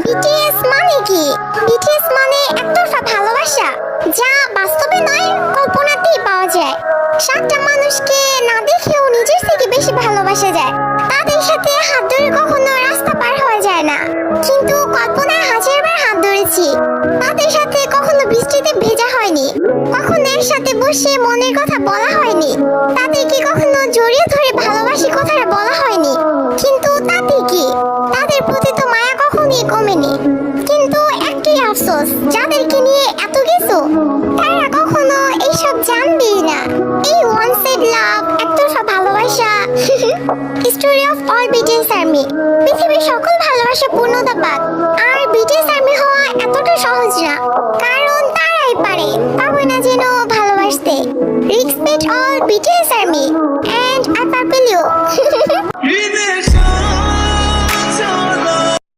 BTS মানে কি? BTS মানে একতরফা ভালোবাসা, যা বাস্তবে নয় কল্পনাতেই পাওয়া যায়। সাতটা মানুষকে না দেখেও নিজের থেকে বেশি ভালোবাসা যায়। তাদের সাথে হাত ধরে কখনো রাস্তা পার হওয়া যায় না, কিন্তু কল্পনায় হাজারবার হাত ধরেছি। তাদের সাথে কখনো বৃষ্টিতে ভেজা হয়নি, কখনো একসাথে বসে মনের কথা বলা হয়নি, তাদেরকে কখনো জড়িয়ে ধরে ভালোবাসি কথাটা বলা হয়নি। কিন্তু তাতে কি, তাদের প্রতি তো মায়া কখনোই কমেনি। কিন্তু একটাই আফসোস, যাদেরকে নিয়ে এত কিছু, তারা কখনো এইসব জানবেই না। এই ওয়ান সাইড লাভ, একতরফা ভালোবাসা। Story of all BTS army. পৃথিবীর সকল ভালোবাসা পূর্ণতা পাক, আর বিটিএস আর্মি হওয়া এতটা সহজ না, কারণ তারাই পারে, পাবে না যেন ভালোবাসতে। Respect all BTS army.